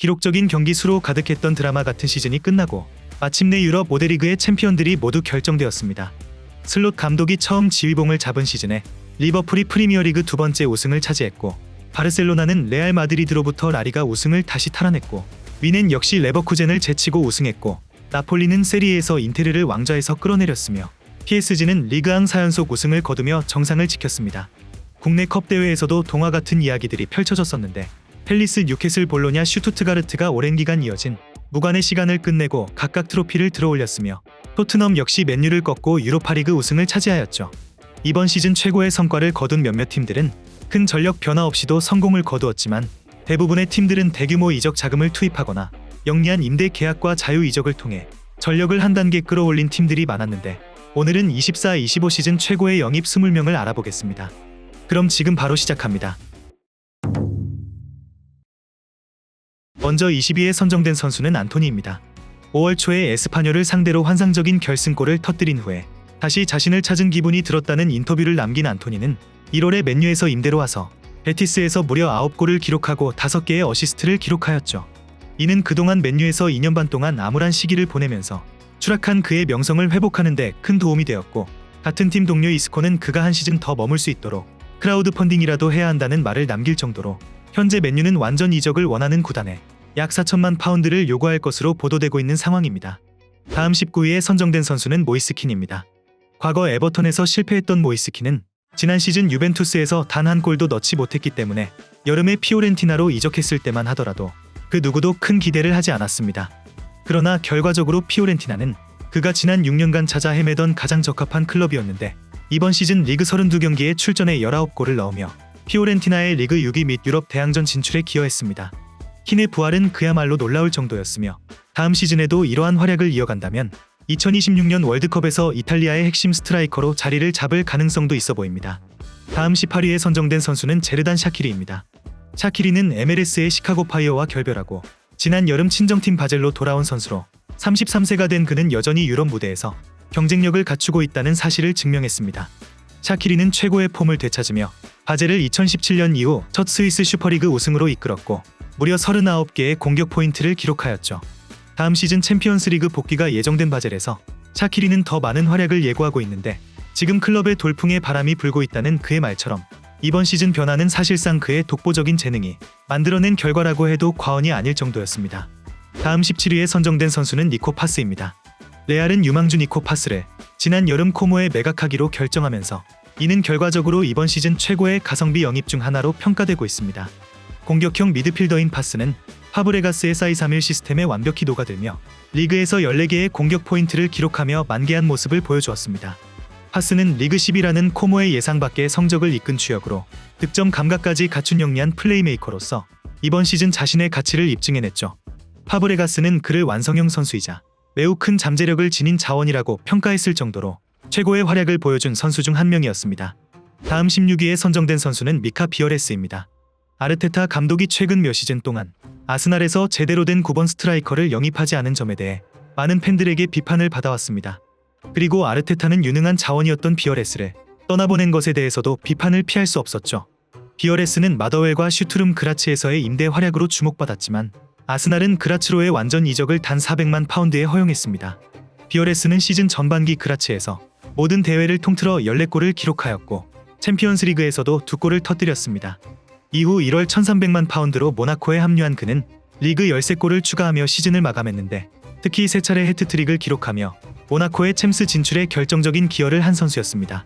기록적인 경기 수로 가득했던 드라마 같은 시즌이 끝나고 마침내 유럽 5대 리그의 챔피언들이 모두 결정되었습니다. 슬롯 감독이 처음 지휘봉을 잡은 시즌에 리버풀이 프리미어리그 두 번째 우승을 차지했고, 바르셀로나는 레알 마드리드로부터 라리가 우승을 다시 탈환했고, 위넨 역시 레버쿠젠을 제치고 우승했고, 나폴리는 세리에에서 인테르를 왕좌에서 끌어내렸으며, PSG는 리그앙 4연속 우승을 거두며 정상을 지켰습니다. 국내 컵 대회에서도 동화 같은 이야기들이 펼쳐졌었는데, 팰리스, 뉴캐슬, 볼로냐, 슈투트가르트가 오랜 기간 이어진 무관의 시간을 끝내고 각각 트로피를 들어올렸으며, 토트넘 역시 맨유를 꺾고 유로파리그 우승을 차지하였죠. 이번 시즌 최고의 성과를 거둔 몇몇 팀들은 큰 전력 변화 없이도 성공을 거두었지만, 대부분의 팀들은 대규모 이적 자금을 투입하거나 영리한 임대 계약과 자유 이적을 통해 전력을 한 단계 끌어올린 팀들이 많았는데, 오늘은 24-25 시즌 최고의 영입 20명을 알아보겠습니다. 그럼 지금 바로 시작합니다. 먼저 22에 선정된 선수는 안토니입니다. 5월 초에 에스파뇰을 상대로 환상적인 결승골을 터뜨린 후에 다시 자신을 찾은 기분이 들었다는 인터뷰를 남긴 안토니는 1월에 맨유에서 임대로 와서 베티스에서 무려 9골을 기록하고 5개의 어시스트를 기록하였죠. 이는 그동안 맨유에서 2년 반 동안 암울한 시기를 보내면서 추락한 그의 명성을 회복하는 데 큰 도움이 되었고, 같은 팀 동료 이스코는 그가 한 시즌 더 머물 수 있도록 크라우드 펀딩이라도 해야 한다는 말을 남길 정도로 현재 맨유는 완전 이적을 원하는 구단에 약 4천만 파운드를 요구할 것으로 보도되고 있는 상황입니다. 다음 19위에 선정된 선수는 모이스킨입니다. 과거 에버턴에서 실패했던 모이스킨은 지난 시즌 유벤투스에서 단 한 골도 넣지 못했기 때문에 여름에 피오렌티나로 이적했을 때만 하더라도 그 누구도 큰 기대를 하지 않았습니다. 그러나 결과적으로 피오렌티나는 그가 지난 6년간 찾아 헤매던 가장 적합한 클럽이었는데, 이번 시즌 리그 32경기에 출전해 19골을 넣으며 피오렌티나의 리그 6위 및 유럽 대항전 진출에 기여했습니다. 킨의 부활은 그야말로 놀라울 정도였으며, 다음 시즌에도 이러한 활약을 이어간다면 2026년 월드컵에서 이탈리아의 핵심 스트라이커로 자리를 잡을 가능성도 있어 보입니다. 다음 18위에 선정된 선수는 제르단 샤키리입니다. 샤키리는 MLS의 시카고 파이어와 결별하고 지난 여름 친정팀 바젤로 돌아온 선수로, 33세가 된 그는 여전히 유럽 무대에서 경쟁력을 갖추고 있다는 사실을 증명했습니다. 샤키리는 최고의 폼을 되찾으며 바젤을 2017년 이후 첫 스위스 슈퍼리그 우승으로 이끌었고, 무려 39개의 공격 포인트를 기록하였죠. 다음 시즌 챔피언스리그 복귀가 예정된 바젤에서 샤키리는 더 많은 활약을 예고하고 있는데, 지금 클럽의 돌풍에 바람이 불고 있다는 그의 말처럼 이번 시즌 변화는 사실상 그의 독보적인 재능이 만들어낸 결과라고 해도 과언이 아닐 정도였습니다. 다음 17위에 선정된 선수는 니코 파스입니다. 레알은 유망주 니코 파스를 지난 여름 코모에 매각하기로 결정하면서, 이는 결과적으로 이번 시즌 최고의 가성비 영입 중 하나로 평가되고 있습니다. 공격형 미드필더인 파스는 파브레가스의 4-2-3-1 시스템에 완벽히 녹아들며 리그에서 14개의 공격 포인트를 기록하며 만개한 모습을 보여주었습니다. 파스는 리그 10위라는 코모의 예상 밖의 성적을 이끈 주역으로 득점 감각까지 갖춘 영리한 플레이메이커로서 이번 시즌 자신의 가치를 입증해냈죠. 파브레가스는 그를 완성형 선수이자 매우 큰 잠재력을 지닌 자원이라고 평가했을 정도로 최고의 활약을 보여준 선수 중 한 명이었습니다. 다음 16위에 선정된 선수는 미카 비어레스입니다. 아르테타 감독이 최근 몇 시즌 동안 아스날에서 제대로 된 9번 스트라이커를 영입하지 않은 점에 대해 많은 팬들에게 비판을 받아왔습니다. 그리고 아르테타는 유능한 자원이었던 비어레스를 떠나보낸 것에 대해서도 비판을 피할 수 없었죠. 비어레스는 마더웰과 슈투름 그라츠에서의 임대 활약으로 주목받았지만, 아스날은 그라츠로의 완전 이적을 단 400만 파운드에 허용했습니다. 비어레스는 시즌 전반기 그라츠에서 모든 대회를 통틀어 14골을 기록하였고, 챔피언스리그에서도 2골을 터뜨렸습니다. 이후 1월 1300만 파운드로 모나코에 합류한 그는 리그 13골을 추가하며 시즌을 마감했는데, 특히 3차례 해트트릭을 기록하며 모나코의 챔스 진출에 결정적인 기여를 한 선수였습니다.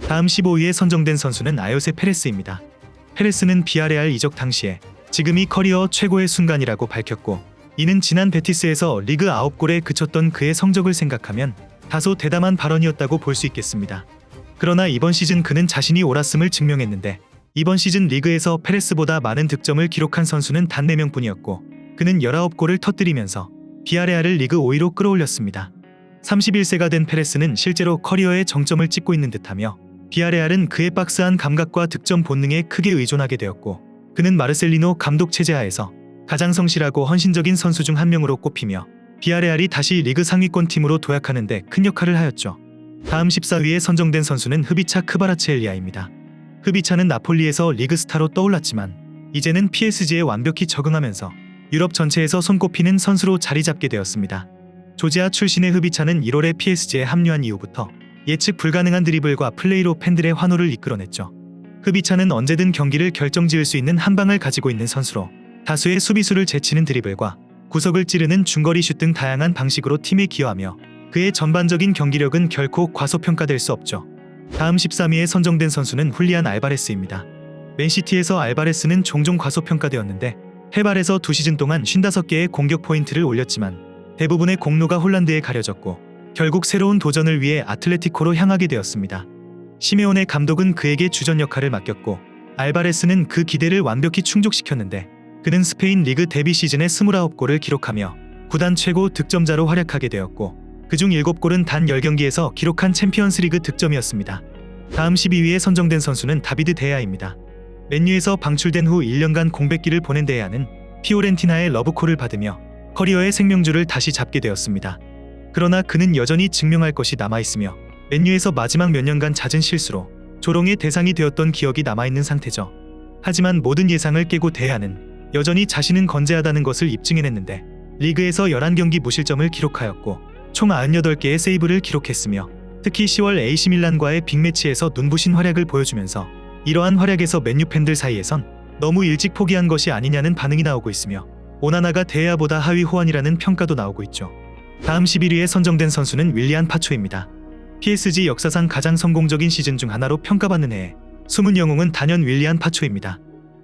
다음 15위에 선정된 선수는 아요세 페레스입니다. 페레스는 비아레알 이적 당시에 지금이 커리어 최고의 순간이라고 밝혔고, 이는 지난 베티스에서 리그 9골에 그쳤던 그의 성적을 생각하면 다소 대담한 발언이었다고 볼 수 있겠습니다. 그러나 이번 시즌 그는 자신이 옳았음을 증명했는데, 이번 시즌 리그에서 페레스보다 많은 득점을 기록한 선수는 단 4명뿐이었고, 그는 19골을 터뜨리면서 비아레알을 리그 5위로 끌어올렸습니다. 31세가 된 페레스는 실제로 커리어의 정점을 찍고 있는 듯하며, 비아레알은 그의 박스한 감각과 득점 본능에 크게 의존하게 되었고, 그는 마르셀리노 감독 체제하에서 가장 성실하고 헌신적인 선수 중 한 명으로 꼽히며 비아레알이 다시 리그 상위권 팀으로 도약하는 데 큰 역할을 하였죠. 다음 14위에 선정된 선수는 흐비차 크바라츠엘리아입니다. 흐비차는 나폴리에서 리그 스타로 떠올랐지만 이제는 PSG에 완벽히 적응하면서 유럽 전체에서 손꼽히는 선수로 자리 잡게 되었습니다. 조지아 출신의 흡이차는 1월에 PSG에 합류한 이후부터 예측 불가능한 드리블과 플레이로 팬들의 환호를 이끌어냈죠. 흡이차는 언제든 경기를 결정지을 수 있는 한 방을 가지고 있는 선수로 다수의 수비수를 제치는 드리블과 구석을 찌르는 중거리 슛 등 다양한 방식으로 팀에 기여하며 그의 전반적인 경기력은 결코 과소평가될 수 없죠. 다음 13위에 선정된 선수는 훌리안 알바레스입니다. 맨시티에서 알바레스는 종종 과소평가되었는데 해발에서 2시즌 동안 55개의 공격 포인트를 올렸지만 대부분의 공로가 홀란드에 가려졌고 결국 새로운 도전을 위해 아틀레티코로 향하게 되었습니다. 시메오네 감독은 그에게 주전 역할을 맡겼고 알바레스는 그 기대를 완벽히 충족시켰는데 그는 스페인 리그 데뷔 시즌에 29골을 기록하며 구단 최고 득점자로 활약하게 되었고 그중 7골은 단 10경기에서 기록한 챔피언스리그 득점이었습니다. 다음 12위에 선정된 선수는 다비드 데야입니다. 맨유에서 방출된 후 1년간 공백기를 보낸 데야는 피오렌티나의 러브콜을 받으며 커리어의 생명줄을 다시 잡게 되었습니다. 그러나 그는 여전히 증명할 것이 남아있으며 맨유에서 마지막 몇 년간 잦은 실수로 조롱의 대상이 되었던 기억이 남아있는 상태죠. 하지만 모든 예상을 깨고 데야는 여전히 자신은 건재하다는 것을 입증해냈는데 리그에서 11경기 무실점을 기록하였고 총 98개의 세이브를 기록했으며 특히 10월 AC밀란과의 빅매치에서 눈부신 활약을 보여주면서 이러한 활약에서 맨유 팬들 사이에선 너무 일찍 포기한 것이 아니냐는 반응이 나오고 있으며 오나나가 데야보다 하위 호환이라는 평가도 나오고 있죠. 다음 11위에 선정된 선수는 윌리안 파초입니다. PSG 역사상 가장 성공적인 시즌 중 하나로 평가받는 해에 숨은 영웅은 단연 윌리안 파초입니다.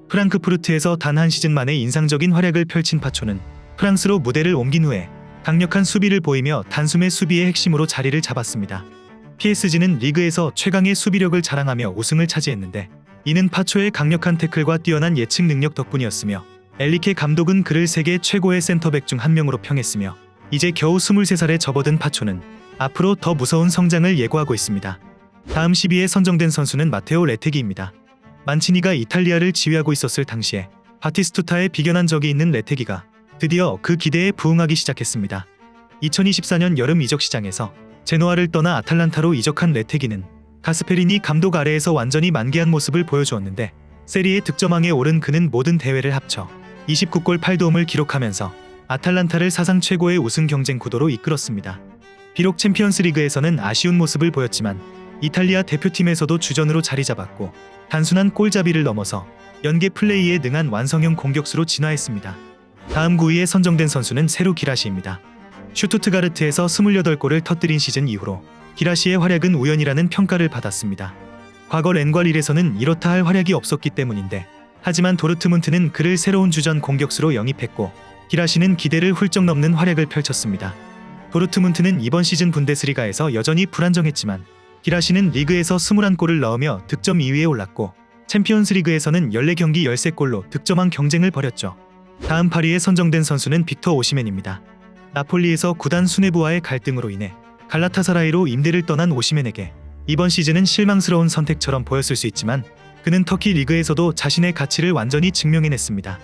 프랑크푸르트에서 단 한 시즌 만에 인상적인 활약을 펼친 파초는 프랑스로 무대를 옮긴 후에 강력한 수비를 보이며 단숨에 수비의 핵심으로 자리를 잡았습니다. PSG는 리그에서 최강의 수비력을 자랑하며 우승을 차지했는데 이는 파초의 강력한 태클과 뛰어난 예측 능력 덕분이었으며 엘리케 감독은 그를 세계 최고의 센터백 중 한 명으로 평했으며 이제 겨우 23살에 접어든 파초는 앞으로 더 무서운 성장을 예고하고 있습니다. 다음 10위에 선정된 선수는 마테오 레테기입니다. 만치니가 이탈리아를 지휘하고 있었을 당시에 바티스투타에 비견한 적이 있는 레테기가 드디어 그 기대에 부응하기 시작했습니다. 2024년 여름 이적 시장에서 제노아를 떠나 아탈란타로 이적한 레테기는 가스페리니 감독 아래에서 완전히 만개한 모습을 보여주었는데 세리에 득점왕에 오른 그는 모든 대회를 합쳐 29골 8도움을 기록하면서 아탈란타를 사상 최고의 우승 경쟁 구도로 이끌었습니다. 비록 챔피언스리그에서는 아쉬운 모습을 보였지만 이탈리아 대표팀에서도 주전으로 자리 잡았고 단순한 골잡이를 넘어서 연계 플레이에 능한 완성형 공격수로 진화했습니다. 다음 9위에 선정된 선수는 세루 기라시입니다. 슈투트가르트에서 28골을 터뜨린 시즌 이후로 기라시의 활약은 우연이라는 평가를 받았습니다. 과거 렌과 릴에서는 이렇다 할 활약이 없었기 때문인데 하지만 도르트문트는 그를 새로운 주전 공격수로 영입했고 기라시는 기대를 훌쩍 넘는 활약을 펼쳤습니다. 도르트문트는 이번 시즌 분데스리가에서 여전히 불안정했지만 기라시는 리그에서 21골을 넣으며 득점 2위에 올랐고 챔피언스리그에서는 14경기 13골로 득점왕 경쟁을 벌였죠. 다음 8위에 선정된 선수는 빅터 오시멘입니다. 나폴리에서 구단 수뇌부와의 갈등으로 인해 갈라타사라이로 임대를 떠난 오시멘에게 이번 시즌은 실망스러운 선택처럼 보였을 수 있지만 그는 터키 리그에서도 자신의 가치를 완전히 증명해냈습니다.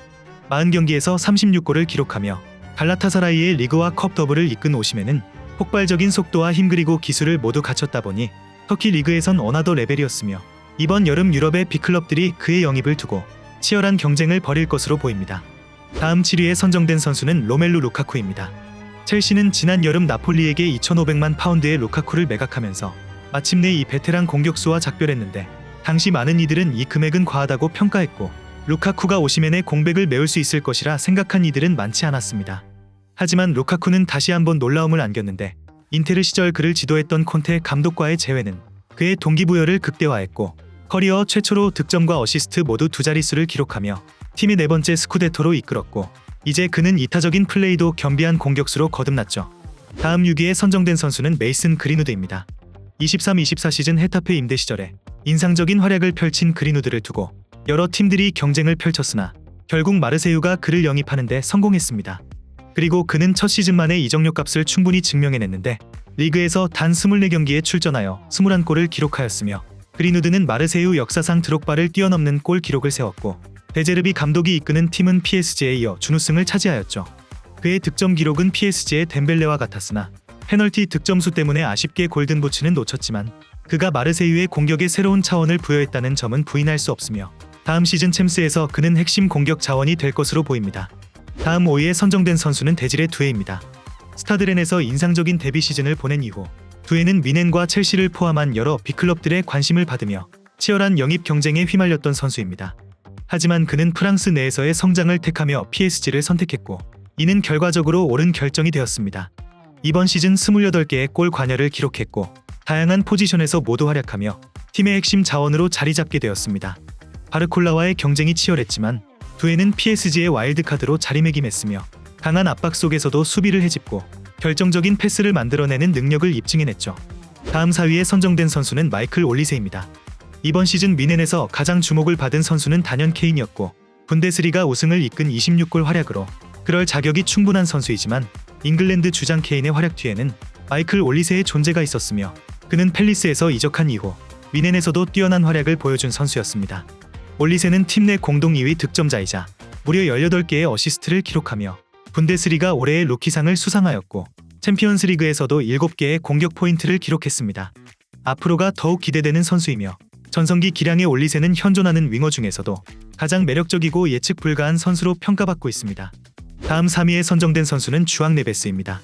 40경기에서 36골을 기록하며 갈라타사라이의 리그와 컵 더블을 이끈 오시멘은 폭발적인 속도와 힘 그리고 기술을 모두 갖췄다 보니 터키 리그에선 어나더 레벨이었으며 이번 여름 유럽의 빅클럽들이 그의 영입을 두고 치열한 경쟁을 벌일 것으로 보입니다. 다음 7위에 선정된 선수는 로멜루 루카쿠입니다. 첼시는 지난 여름 나폴리에게 2,500만 파운드의 루카쿠를 매각하면서 마침내 이 베테랑 공격수와 작별했는데 당시 많은 이들은 이 금액은 과하다고 평가했고 루카쿠가 오시멘의 공백을 메울 수 있을 것이라 생각한 이들은 많지 않았습니다. 하지만 루카쿠는 다시 한번 놀라움을 안겼는데 인테르 시절 그를 지도했던 콘테 감독과의 재회는 그의 동기부여를 극대화했고 커리어 최초로 득점과 어시스트 모두 두 자릿수를 기록하며 팀의 4번째 스쿠데토로 이끌었고 이제 그는 이타적인 플레이도 겸비한 공격수로 거듭났죠. 다음 6위에 선정된 선수는 메이슨 그린우드입니다. 23-24 시즌 헤타페 임대 시절에 인상적인 활약을 펼친 그린우드를 두고 여러 팀들이 경쟁을 펼쳤으나 결국 마르세유가 그를 영입하는 데 성공했습니다. 그리고 그는 첫 시즌 만에 이적료 값을 충분히 증명해냈는데 리그에서 단 24경기에 출전하여 21골을 기록하였으며 그린우드는 마르세유 역사상 드록바를 뛰어넘는 골 기록을 세웠고 데제르비 감독이 이끄는 팀은 PSG에 이어 준우승을 차지하였죠. 그의 득점 기록은 PSG의 덴벨레와 같았으나 페널티 득점수 때문에 아쉽게 골든부츠는 놓쳤지만 그가 마르세유의 공격에 새로운 차원을 부여했다는 점은 부인할 수 없으며 다음 시즌 챔스에서 그는 핵심 공격 자원이 될 것으로 보입니다. 다음 5위에 선정된 선수는 데지레 두에입니다. 스타드렌에서 인상적인 데뷔 시즌을 보낸 이후 두에는 미넨과 첼시를 포함한 여러 빅클럽들의 관심을 받으며 치열한 영입 경쟁에 휘말렸던 선수입니다. 하지만 그는 프랑스 내에서의 성장을 택하며 PSG를 선택했고 이는 결과적으로 옳은 결정이 되었습니다. 이번 시즌 28개의 골 관여를 기록했고 다양한 포지션에서 모두 활약하며 팀의 핵심 자원으로 자리 잡게 되었습니다. 바르콜라와의 경쟁이 치열했지만 두에는 PSG의 와일드카드로 자리매김했으며 강한 압박 속에서도 수비를 해집고 결정적인 패스를 만들어내는 능력을 입증해냈죠. 다음 4위에 선정된 선수는 마이클 올리세입니다. 이번 시즌 미넨에서 가장 주목을 받은 선수는 단연 케인이었고 분데스리가 우승을 이끈 26골 활약으로 그럴 자격이 충분한 선수이지만 잉글랜드 주장 케인의 활약 뒤에는 마이클 올리세의 존재가 있었으며 그는 팰리스에서 이적한 이후 미넨에서도 뛰어난 활약을 보여준 선수였습니다. 올리세는 팀 내 공동 2위 득점자이자 무려 18개의 어시스트를 기록하며 분데스리가 올해의 루키상을 수상하였고 챔피언스리그에서도 7개의 공격 포인트를 기록했습니다. 앞으로가 더욱 기대되는 선수이며 전성기 기량의 올리세는 현존하는 윙어 중에서도 가장 매력적이고 예측 불가한 선수로 평가받고 있습니다. 다음 3위에 선정된 선수는 주앙 네베스입니다.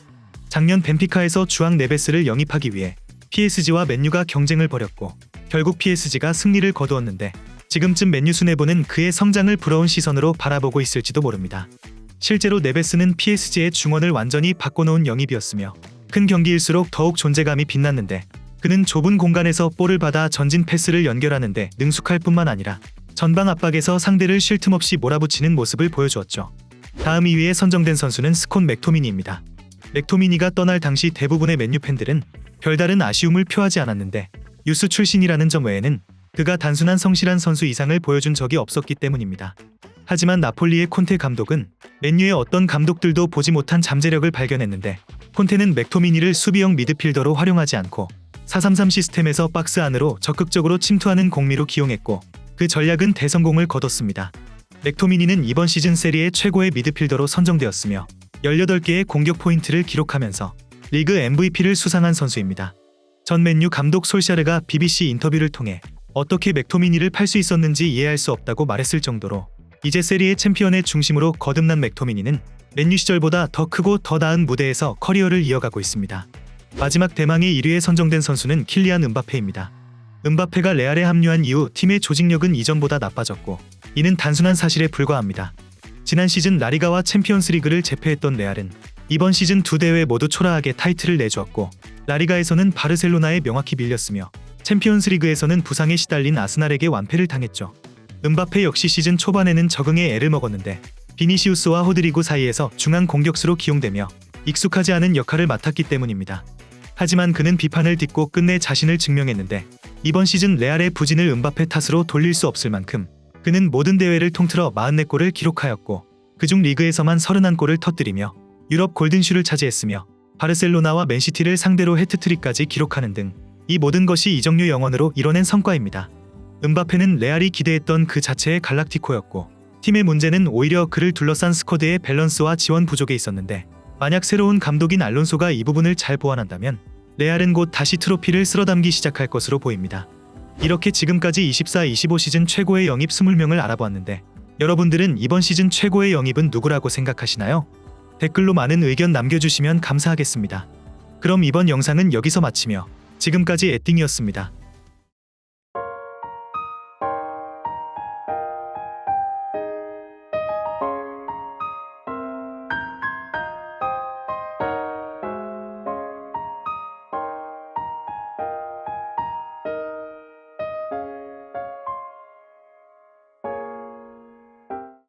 작년 벤피카에서 주앙 네베스를 영입하기 위해 PSG와 맨유가 경쟁을 벌였고 결국 PSG가 승리를 거두었는데 지금쯤 맨유 수뇌부는 그의 성장을 부러운 시선으로 바라보고 있을지도 모릅니다. 실제로 네베스는 PSG의 중원을 완전히 바꿔놓은 영입이었으며 큰 경기일수록 더욱 존재감이 빛났는데 그는 좁은 공간에서 볼을 받아 전진 패스를 연결하는데 능숙할 뿐만 아니라 전방 압박에서 상대를 쉴 틈 없이 몰아붙이는 모습을 보여주었죠. 다음 2위에 선정된 선수는 스콘 맥토미니입니다. 맥토미니가 떠날 당시 대부분의 맨유 팬들은 별다른 아쉬움을 표하지 않았는데 유스 출신이라는 점 외에는 그가 단순한 성실한 선수 이상을 보여준 적이 없었기 때문입니다. 하지만 나폴리의 콘테 감독은 맨유의 어떤 감독들도 보지 못한 잠재력을 발견했는데 콘테는 맥토미니를 수비형 미드필더로 활용하지 않고 4-3-3 시스템에서 박스 안으로 적극적으로 침투하는 공미로 기용했고 그 전략은 대성공을 거뒀습니다. 맥토미니는 이번 시즌 세리의 최고의 미드필더로 선정되었으며 18개의 공격 포인트를 기록하면서 리그 MVP를 수상한 선수입니다. 전 맨유 감독 솔샤르가 BBC 인터뷰를 통해 어떻게 맥토미니를 팔 수 있었는지 이해할 수 없다고 말했을 정도로 이제 세리의 챔피언의 중심으로 거듭난 맥토미니는 맨유 시절보다 더 크고 더 나은 무대에서 커리어를 이어가고 있습니다. 마지막 대망의 1위에 선정된 선수는 킬리안 음바페입니다. 음바페가 레알에 합류한 이후 팀의 조직력은 이전보다 나빠졌고 이는 단순한 사실에 불과합니다. 지난 시즌 라리가와 챔피언스리그를 제패했던 레알은 이번 시즌 두 대회 모두 초라하게 타이틀을 내주었고 라리가에서는 바르셀로나에 명확히 밀렸으며 챔피언스리그에서는 부상에 시달린 아스날에게 완패를 당했죠. 음바페 역시 시즌 초반에는 적응에 애를 먹었는데 비니시우스와 호드리구 사이에서 중앙 공격수로 기용되며 익숙하지 않은 역할을 맡았기 때문입니다. 하지만 그는 비판을 딛고 끝내 자신을 증명했는데 이번 시즌 레알의 부진을 음바페 탓으로 돌릴 수 없을 만큼 그는 모든 대회를 통틀어 44골을 기록하였고 그중 리그에서만 31골을 터뜨리며 유럽 골든슈를 차지했으며 바르셀로나와 맨시티를 상대로 해트트릭까지 기록하는 등 이 모든 것이 이적료 영원으로 이뤄낸 성과입니다. 음바페는 레알이 기대했던 그 자체의 갈락티코였고 팀의 문제는 오히려 그를 둘러싼 스쿼드의 밸런스와 지원 부족에 있었는데 만약 새로운 감독인 알론소가 이 부분을 잘 보완한다면 레알은 곧 다시 트로피를 쓸어담기 시작할 것으로 보입니다. 이렇게 지금까지 24-25 시즌 최고의 영입 20명을 알아보았는데 여러분들은 이번 시즌 최고의 영입은 누구라고 생각하시나요? 댓글로 많은 의견 남겨주시면 감사하겠습니다. 그럼 이번 영상은 여기서 마치며 지금까지 에띵이었습니다.